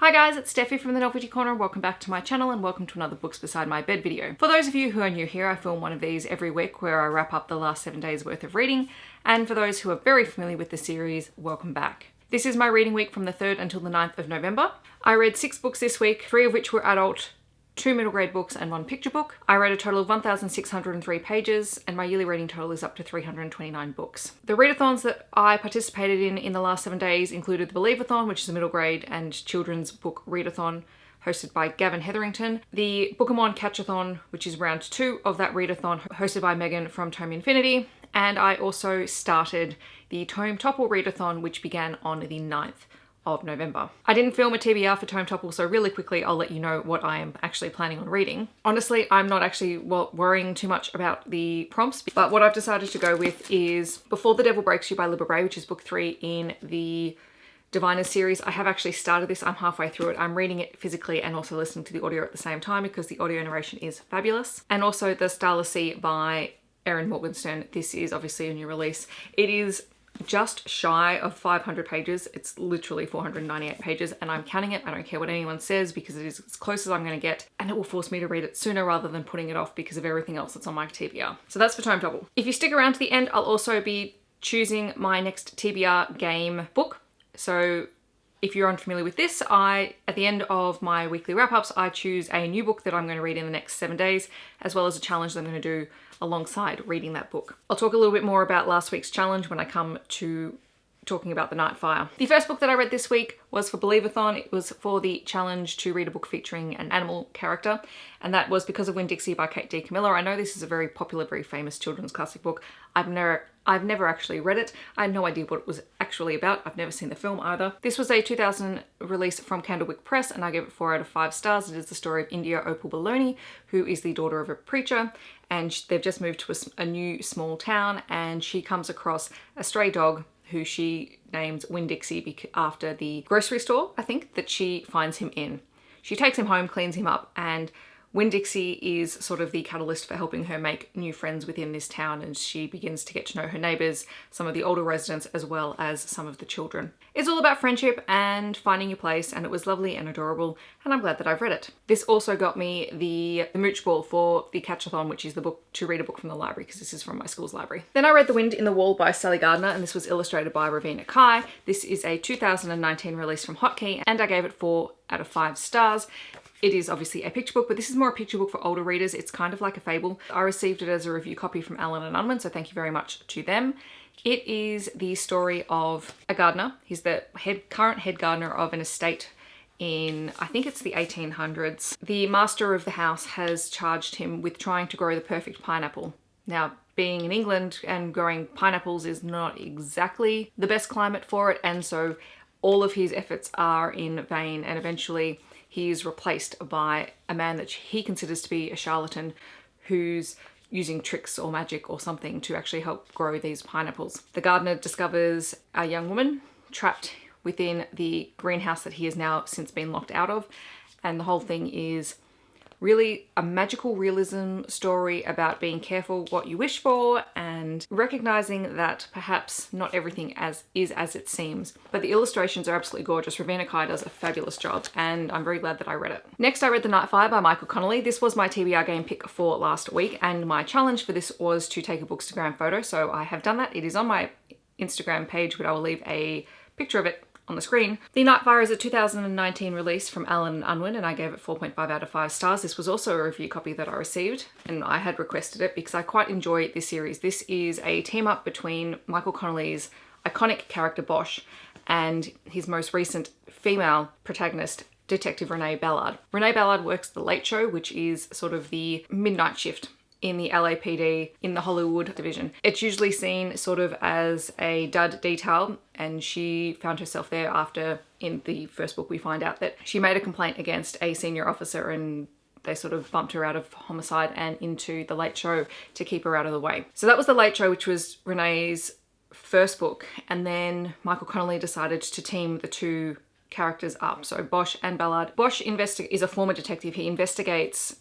Hi guys, it's Steffi from the Novelty Corner. Welcome back to my channel and welcome to another Books Beside My Bed video. For those of you who are new here, I film one of these every week where I wrap up the last 7 days worth of reading. And for those who are very familiar with the series, welcome back. This is my reading week from the 3rd until the 9th of November. I read 6 books this week, 3 of which were adult, 2 middle grade books and 1 picture book. I read a total of 1,603 pages and my yearly reading total is up to 329 books. The readathons that I participated in the last 7 days included the Believeathon, which is a middle grade and children's book readathon hosted by Gavin Hetherington, the Bookemon Catchathon, which is round 2 of that readathon hosted by Megan from Tome Infinity, and I also started the Tome Topple readathon, which began on the 9th of November. I didn't film a TBR for Tome Topple, so really quickly I'll let you know what I am actually planning on reading. Honestly, I'm not actually worrying too much about the prompts, but what I've decided to go with is Before the Devil Breaks You by Libba Bray, which is book 3 in the Diviners series. I have actually started this, I'm halfway through it. I'm reading it physically and also listening to the audio at the same time because the audio narration is fabulous. And also The Starless Sea by Erin Morgenstern. This is obviously a new release. It is just shy of 500 pages. It's literally 498 pages and I'm counting it. I don't care what anyone says because it is as close as I'm going to get, and it will force me to read it sooner rather than putting it off because of everything else that's on my TBR. So that's for Tome Topple. If you stick around to the end, I'll also be choosing my next TBR game book. So if you're unfamiliar with this, at the end of my weekly wrap-ups, I choose a new book that I'm going to read in the next 7 days, as well as a challenge that I'm going to do alongside reading that book. I'll talk a little bit more about last week's challenge when I come to talking about the Nightfire. The first book that I read this week was for Believeathon. It was for the challenge to read a book featuring an animal character, and that was Because of WinnDixie by Kate D. Camillo. I know this is a very popular, very famous children's classic book. I've never actually read it. I had no idea what it was actually about. I've never seen the film either. This was a 2000 release from Candlewick Press and I gave it 4 out of 5 stars. It is the story of India Opal Baloney, who is the daughter of a preacher, and they've just moved to a new small town, and she comes across a stray dog who she names WinnDixie after the grocery store, I think, that she finds him in. She takes him home, cleans him up, and WinnDixie is sort of the catalyst for helping her make new friends within this town, and she begins to get to know her neighbours, some of the older residents, as well as some of the children. It's all about friendship and finding your place, and it was lovely and adorable, and I'm glad that I've read it. This also got me the mooch ball for the Catchathon, which is the book to read a book from the library, because this is from my school's library. Then I read The Wind in the Wall by Sally Gardner, and this was illustrated by Ravina Kai. This is a 2019 release from Hotkey, and I gave it 4 out of 5 stars. It is obviously a picture book, but this is more a picture book for older readers. It's kind of like a fable. I received it as a review copy from Allen and Unwin, so thank you very much to them. It is the story of a gardener. He's the current head gardener of an estate in, I think it's the 1800s. The master of the house has charged him with trying to grow the perfect pineapple. Now, being in England and growing pineapples is not exactly the best climate for it, and so all of his efforts are in vain, and eventually he is replaced by a man that he considers to be a charlatan who's using tricks or magic or something to actually help grow these pineapples. The gardener discovers a young woman trapped within the greenhouse that he has now since been locked out of, and the whole thing is really a magical realism story about being careful what you wish for and recognizing that perhaps not everything is as it seems. But the illustrations are absolutely gorgeous. Ravina Kai does a fabulous job and I'm very glad that I read it. Next, I read The Nightfire by Michael Connolly. This was my TBR game pick for last week, and my challenge for this was to take a bookstagram photo, so I have done that. It is on my Instagram page, but I will leave a picture of it on the screen. The Nightfire is a 2019 release from Allen and Unwin, and I gave it 4.5 out of 5 stars. This was also a review copy that I received, and I had requested it because I quite enjoy this series. This is a team up between Michael Connolly's iconic character Bosch and his most recent female protagonist, Detective Renee Ballard. Renee Ballard works the Late Show, which is sort of the midnight shift in the LAPD in the Hollywood division. It's usually seen sort of as a dud detail, and she found herself there after, in the first book, we find out that she made a complaint against a senior officer and they sort of bumped her out of homicide and into the Late Show to keep her out of the way. So that was the Late Show, which was Renee's first book, and then Michael Connolly decided to team the two characters up, so Bosch and Ballard. Bosch is a former detective. He investigates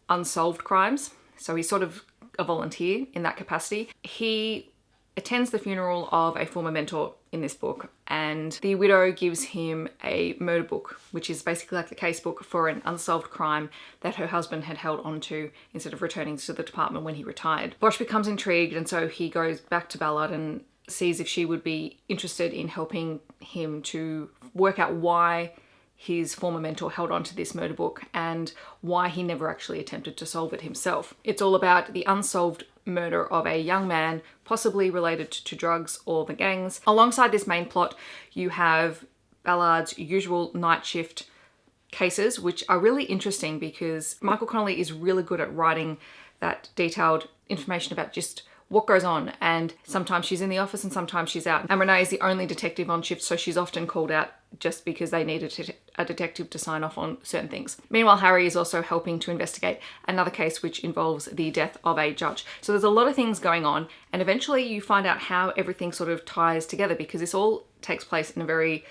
unsolved crimes. So he's sort of a volunteer in that capacity. He attends the funeral of a former mentor in this book, and the widow gives him a murder book, which is basically like the case book for an unsolved crime that her husband had held onto instead of returning to the department when he retired. Bosch becomes intrigued, and so he goes back to Ballard and sees if she would be interested in helping him to work out why his former mentor held on to this murder book and why he never actually attempted to solve it himself. It's all about the unsolved murder of a young man, possibly related to drugs or the gangs. Alongside this main plot, you have Ballard's usual night shift cases, which are really interesting because Michael Connelly is really good at writing that detailed information about just what goes on, and sometimes she's in the office and sometimes she's out. And Renee is the only detective on shift, so she's often called out just because they needed a detective to sign off on certain things. Meanwhile, Harry is also helping to investigate another case which involves the death of a judge. So there's a lot of things going on, and eventually you find out how everything sort of ties together, because this all takes place in a very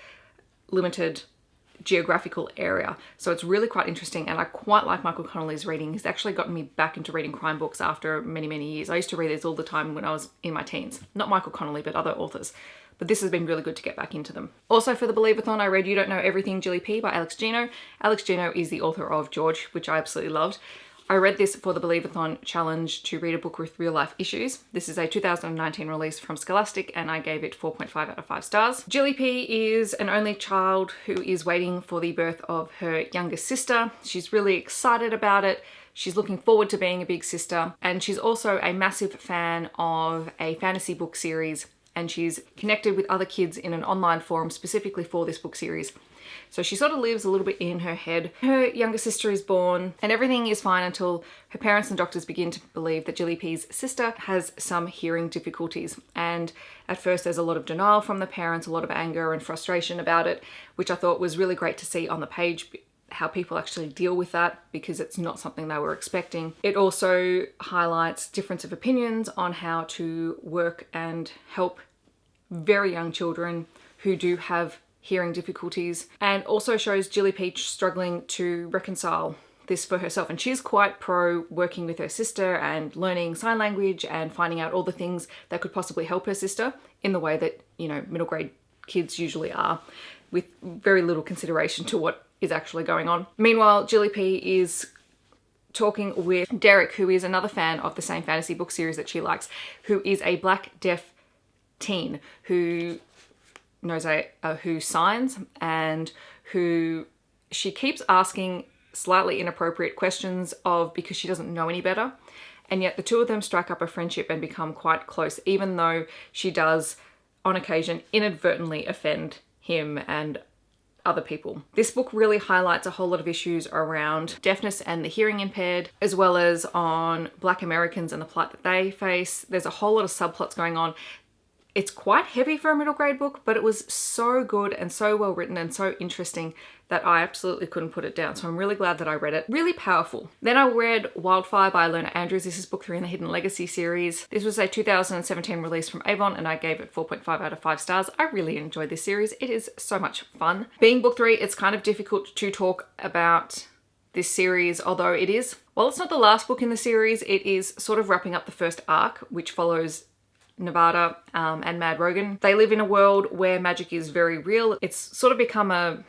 limited geographical area. So it's really quite interesting, and I quite like Michael Connelly's reading. He's actually gotten me back into reading crime books after many, many years. I used to read these all the time when I was in my teens. Not Michael Connelly, but other authors. But this has been really good to get back into them. Also for the Believeathon, I read You Don't Know Everything, Jilly P by Alex Gino. Alex Gino is the author of George, which I absolutely loved. I read this for the Believeathon challenge to read a book with real life issues. This is a 2019 release from Scholastic, and I gave it 4.5 out of 5 stars. Jilly P is an only child who is waiting for the birth of her younger sister. She's really excited about it. She's looking forward to being a big sister, and she's also a massive fan of a fantasy book series, and she's connected with other kids in an online forum specifically for this book series. So she sort of lives a little bit in her head. Her younger sister is born and everything is fine until her parents and doctors begin to believe that Jilly P's sister has some hearing difficulties. And at first there's a lot of denial from the parents, a lot of anger and frustration about it, which I thought was really great to see on the page, how people actually deal with that, because it's not something they were expecting. It also highlights difference of opinions on how to work and help very young children who do have hearing difficulties, and also shows Jilly Peach struggling to reconcile this for herself. And she's quite pro working with her sister and learning sign language and finding out all the things that could possibly help her sister in the way that, you know, middle grade kids usually are, with very little consideration to what is actually going on. Meanwhile, Jilly P is talking with Derek, who is another fan of the same fantasy book series that she likes, who is a black deaf teen who knows who signs, and who she keeps asking slightly inappropriate questions of because she doesn't know any better. And yet the two of them strike up a friendship and become quite close, even though she does on occasion inadvertently offend him and other people. This book really highlights a whole lot of issues around deafness and the hearing impaired, as well as on Black Americans and the plight that they face. There's a whole lot of subplots going on. It's quite heavy for a middle grade book, but it was so good and so well written and so interesting that I absolutely couldn't put it down. So I'm really glad that I read it. Really powerful. Then I read Wildfire by Lerna Andrews. This is book 3 in the Hidden Legacy series. This was a 2017 release from Avon, and I gave it 4.5 out of 5 stars. I really enjoyed this series. It is so much fun. Being book 3, it's kind of difficult to talk about this series, although it is, well, it's not the last book in the series. It is sort of wrapping up the first arc, which follows Nevada and Mad Rogan. They live in a world where magic is very real. It's sort of become a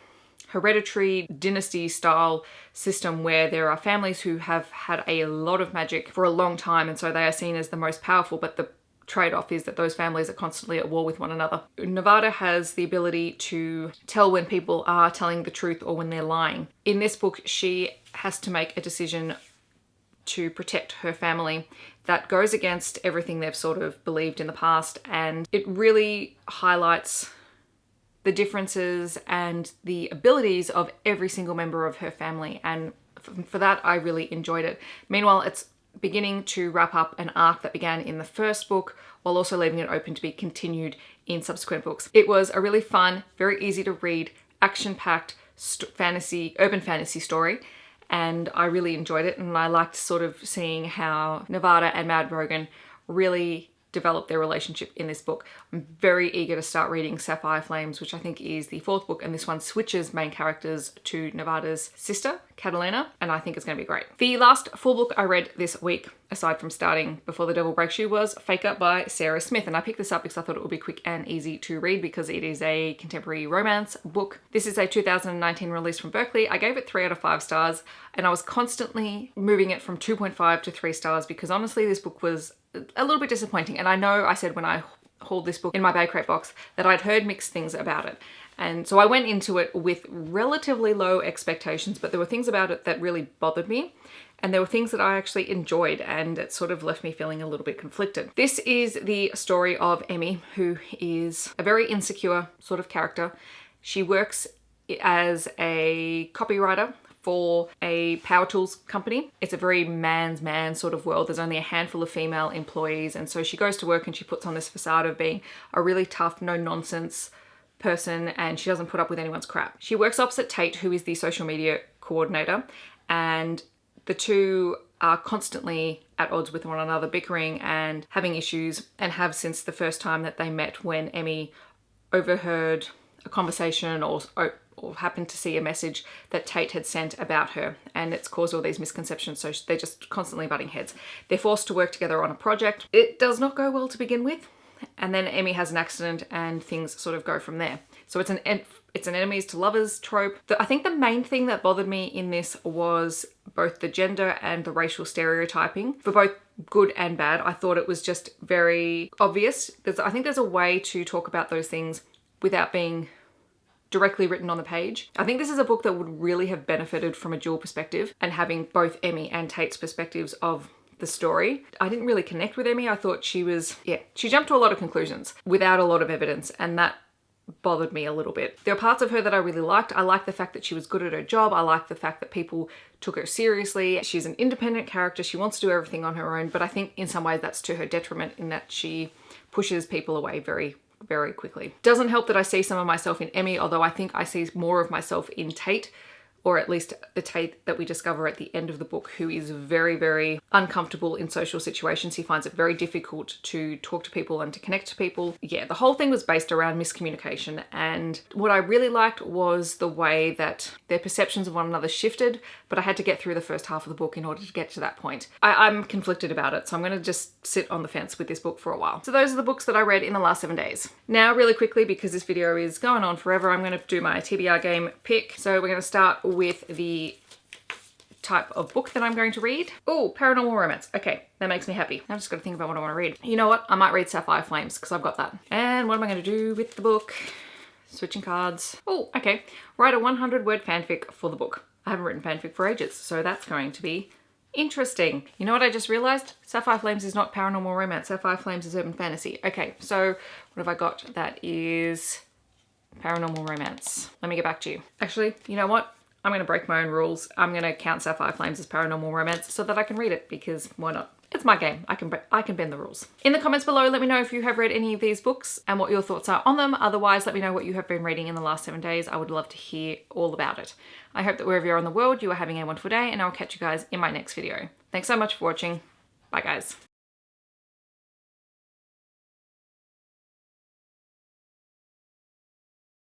hereditary dynasty style system where there are families who have had a lot of magic for a long time, and so they are seen as the most powerful, but the trade-off is that those families are constantly at war with one another. Nevada has the ability to tell when people are telling the truth or when they're lying. In this book, she has to make a decision to protect her family that goes against everything they've sort of believed in the past, and it really highlights the differences and the abilities of every single member of her family, and for that I really enjoyed it. Meanwhile, it's beginning to wrap up an arc that began in the first book while also leaving it open to be continued in subsequent books. It was a really fun, very easy to read, action-packed urban fantasy story, and I really enjoyed it, and I liked sort of seeing how Nevada and Mad Rogan really develop their relationship in this book. I'm very eager to start reading Sapphire Flames, which I think is the 4th book, and this one switches main characters to Nevada's sister, Catalina, and I think it's going to be great. The last full book I read this week, aside from starting Before the Devil Breaks You, was Faker by Sarah Smith, and I picked this up because I thought it would be quick and easy to read because it is a contemporary romance book. This is a 2019 release from Berkeley. I gave it 3 out of 5 stars, and I was constantly moving it from 2.5 to 3 stars because honestly this book was a little bit disappointing. And I know I said when I hauled this book in my Bay Crate box that I'd heard mixed things about it. And so I went into it with relatively low expectations, but there were things about it that really bothered me. And there were things that I actually enjoyed, and it sort of left me feeling a little bit conflicted. This is the story of Emmy, who is a very insecure sort of character. She works as a copywriter for a power tools company. It's a very man's man sort of world. There's only a handful of female employees, and so she goes to work and she puts on this facade of being a really tough, no nonsense person, and she doesn't put up with anyone's crap. She works opposite Tate, who is the social media coordinator, and the two are constantly at odds with one another, bickering and having issues, and have since the first time that they met, when Emmy overheard a conversation or happened to see a message that Tate had sent about her, and it's caused all these misconceptions, so they're just constantly butting heads. They're forced to work together on a project. It does not go well to begin with, and then Emmy has an accident and things sort of go from there. So it's an enemies to lovers trope. I think the main thing that bothered me in this was both the gender and the racial stereotyping, for both good and bad. I thought it was just very obvious. I think there's a way to talk about those things without being directly written on the page. I think this is a book that would really have benefited from a dual perspective and having both Emmy and Tate's perspectives of the story. I didn't really connect with Emmy. I thought she jumped to a lot of conclusions without a lot of evidence, and that bothered me a little bit. There are parts of her that I really liked. I liked the fact that she was good at her job. I liked the fact that people took her seriously. She's an independent character. She wants to do everything on her own, but I think in some ways that's to her detriment in that she pushes people away very quickly. Doesn't help that I see some of myself in Emmy, although I think I see more of myself in Tate, or at least the Tate that we discover at the end of the book, who is very uncomfortable in social situations. He finds it very difficult to talk to people and to connect to people. Yeah, the whole thing was based around miscommunication, and what I really liked was the way that their perceptions of one another shifted, but I had to get through the first half of the book in order to get to that point. I'm conflicted about it, so I'm gonna just sit on the fence with this book for a while. So those are the books that I read in the last 7 days. Now, really quickly, because this video is going on forever, I'm gonna do my TBR game pick. So we're gonna start with the type of book that I'm going to read. Oh, paranormal romance. Okay, that makes me happy. I've just got to think about what I want to read. You know what? I might read Sapphire Flames because I've got that. And what am I going to do with the book? Switching cards. Oh, okay. Write a 100-word fanfic for the book. I haven't written fanfic for ages, so that's going to be interesting. You know what I just realized? Sapphire Flames is not paranormal romance. Sapphire Flames is urban fantasy. Okay, so what have I got? That is paranormal romance. Let me get back to you. Actually, you know what? I'm going to break my own rules. I'm going to count Sapphire Flames as paranormal romance so that I can read it, because why not? It's my game. I can bend the rules. In the comments below, let me know if you have read any of these books and what your thoughts are on them. Otherwise, let me know what you have been reading in the last 7 days. I would love to hear all about it. I hope that wherever you are in the world, you are having a wonderful day, and I'll catch you guys in my next video. Thanks so much for watching. Bye, guys.